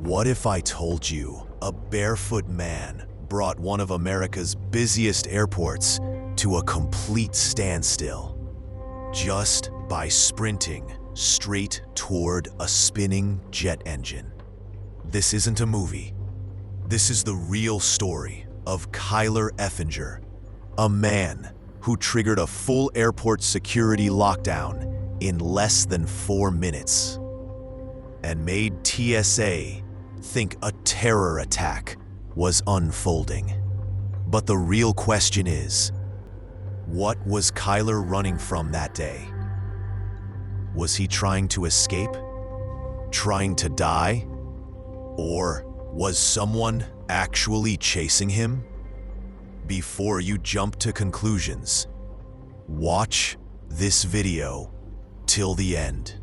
What if I told you a barefoot man brought one of America's busiest airports to a complete standstill just by sprinting straight toward a spinning jet engine? This isn't a movie. This is the real story of Kyler Effinger, a man who triggered a full airport security lockdown in less than 4 minutes and made TSA think a terror attack was unfolding. But the real question is, what was Kyler running from that day? Was he trying to escape? Trying to die? Or was someone actually chasing him? Before you jump to conclusions, watch this video till the end.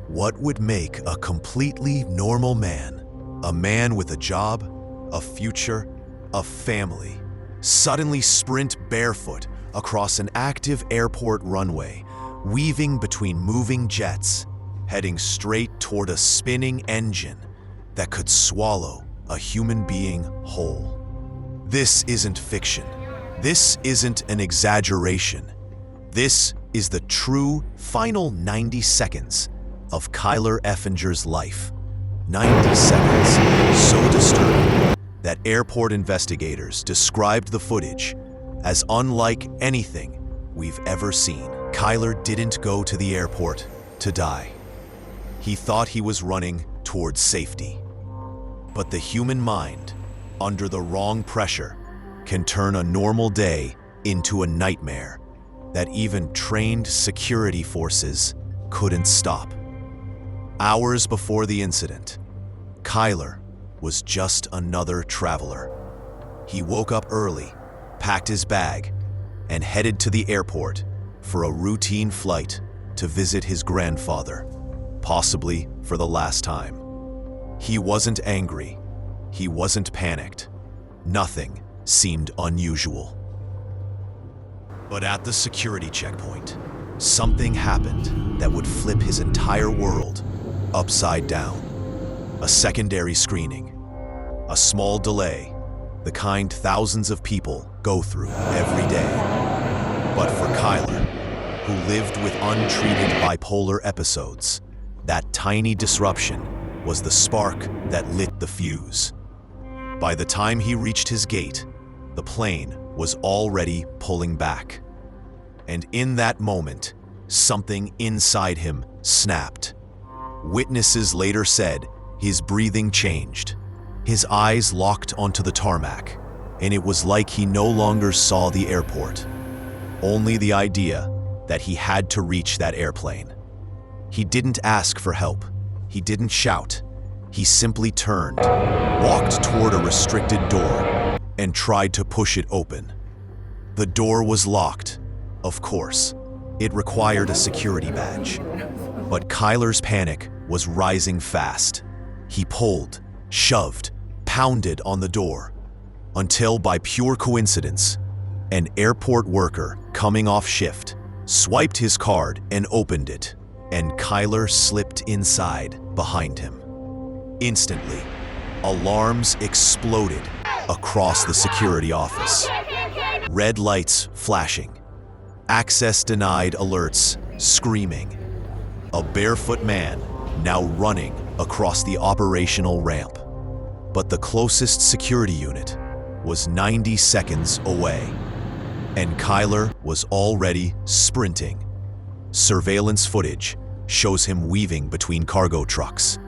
What would make a completely normal man, a man with a job, a future, a family, suddenly sprint barefoot across an active airport runway, weaving between moving jets, heading straight toward a spinning engine that could swallow a human being whole? This isn't fiction. This isn't an exaggeration. This is the true final 90 seconds of Kyler Effinger's life. 90 seconds so disturbing that airport investigators described the footage as unlike anything we've ever seen. Kyler didn't go to the airport to die. He thought he was running towards safety. But the human mind, under the wrong pressure, can turn a normal day into a nightmare that even trained security forces couldn't stop. Hours before the incident, Kyler was just another traveler. He woke up early, packed his bag, and headed to the airport for a routine flight to visit his grandfather, possibly for the last time. He wasn't angry. He wasn't panicked. Nothing seemed unusual. But at the security checkpoint, something happened that would flip his entire world upside down. A secondary screening, a small delay, the kind thousands of people go through every day. But for Kyler, who lived with untreated bipolar episodes, that tiny disruption was the spark that lit the fuse. By the time he reached his gate, the plane was already pulling back. And in that moment, something inside him snapped. Witnesses later said his breathing changed. His eyes locked onto the tarmac, and it was like he no longer saw the airport, only the idea that he had to reach that airplane. He didn't ask for help. He didn't shout. He simply turned, walked toward a restricted door, and tried to push it open. The door was locked, of course. It required a security badge. But Kyler's panic was rising fast. He pulled, shoved, pounded on the door, until by pure coincidence, an airport worker coming off shift swiped his card and opened it, and Kyler slipped inside behind him. Instantly, alarms exploded across the security office. Red lights flashing, access denied alerts screaming. A barefoot man now running across the operational ramp. But the closest security unit was 90 seconds away, and Kyler was already sprinting. Surveillance footage shows him weaving between cargo trucks,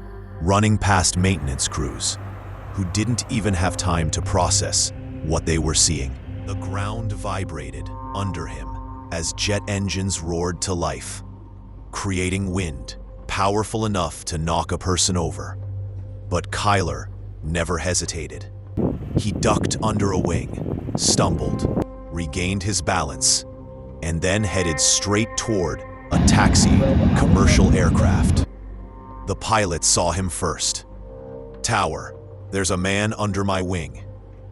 running past maintenance crews, who didn't even have time to process what they were seeing. The ground vibrated under him as jet engines roared to life, creating wind powerful enough to knock a person over. But Kyler never hesitated. He ducked under a wing, stumbled, regained his balance, and then headed straight toward a taxiing commercial aircraft. The pilot saw him first. "Tower, there's a man under my wing.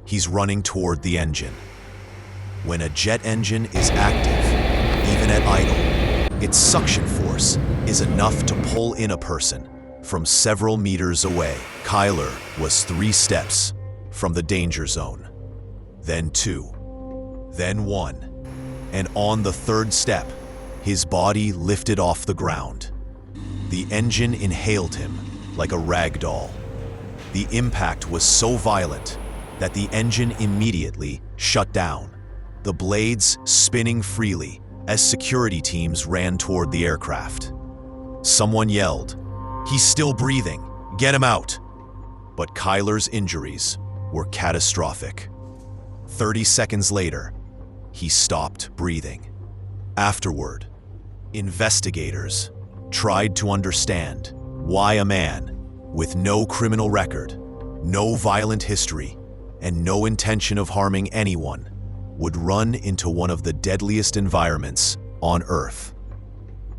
He's running toward the engine." When a jet engine is active, even at idle, its suction force is enough to pull in a person from several meters away. Kyler was 3 steps from the danger zone, then 2, then 1, and on the 3rd step, his body lifted off the ground. The engine inhaled him like a rag doll. The impact was so violent that the engine immediately shut down, the blades spinning freely as security teams ran toward the aircraft. Someone yelled, "He's still breathing, get him out!" But Kyler's injuries were catastrophic. 30 seconds later, he stopped breathing. Afterward, investigators tried to understand why a man with no criminal record, no violent history, and no intention of harming anyone would run into one of the deadliest environments on Earth.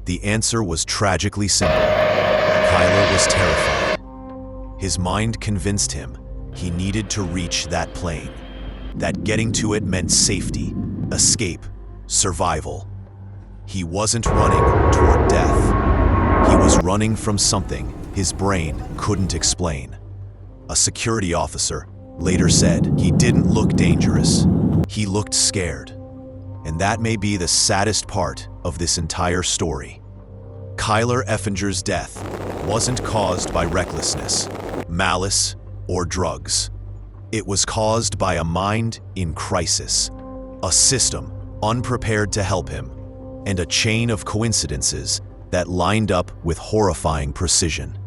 The answer was tragically simple. Kyler was terrified. His mind convinced him he needed to reach that plane, that getting to it meant safety, escape, survival. He wasn't running toward death. He was running from something his brain couldn't explain. A security officer later said he didn't look dangerous. He looked scared. And that may be the saddest part of this entire story. Kyler Effinger's death wasn't caused by recklessness, malice, or drugs. It was caused by a mind in crisis, a system unprepared to help him, and a chain of coincidences that lined up with horrifying precision.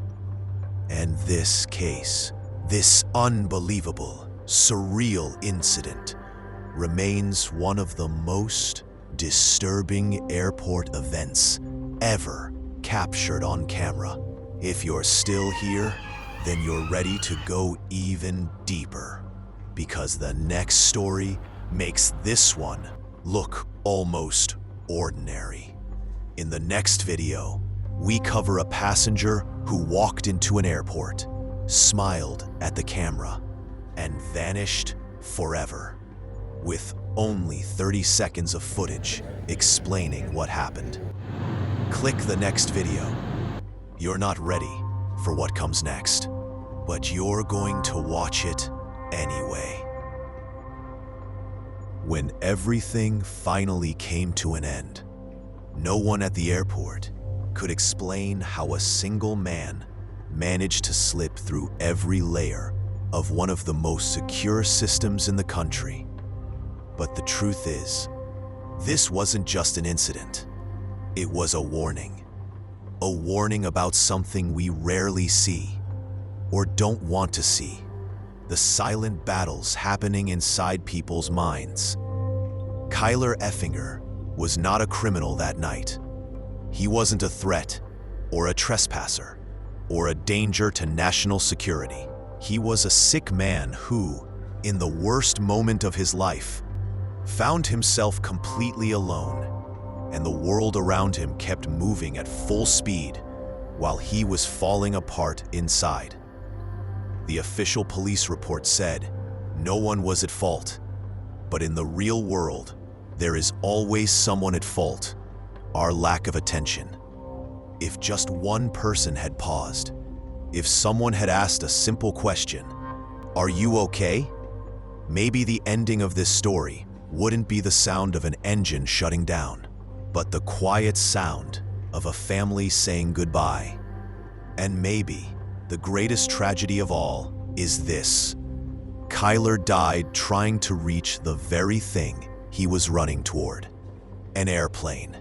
And this case, this unbelievable, surreal incident, remains one of the most disturbing airport events ever captured on camera. If you're still here, then you're ready to go even deeper, because the next story makes this one look almost ordinary. In the next video, we cover a passenger who walked into an airport, smiled at the camera, and vanished forever, with only 30 seconds of footage explaining what happened. Click the next video. You're not ready for what comes next, but you're going to watch it anyway. When everything finally came to an end, no one at the airport could explain how a single man managed to slip through every layer of one of the most secure systems in the country. But the truth is, this wasn't just an incident. It was a warning about something we rarely see or don't want to see: the silent battles happening inside people's minds. Kyler Effinger was not a criminal that night. He wasn't a threat or a trespasser or a danger to national security. He was a sick man who, in the worst moment of his life, found himself completely alone, and the world around him kept moving at full speed while he was falling apart inside. The official police report said no one was at fault, but in the real world, there is always someone at fault: our lack of attention. If just one person had paused, if someone had asked a simple question, "Are you okay?" maybe the ending of this story wouldn't be the sound of an engine shutting down, but the quiet sound of a family saying goodbye. And maybe the greatest tragedy of all is this: Kyler died trying to reach the very thing he was running toward: an airplane.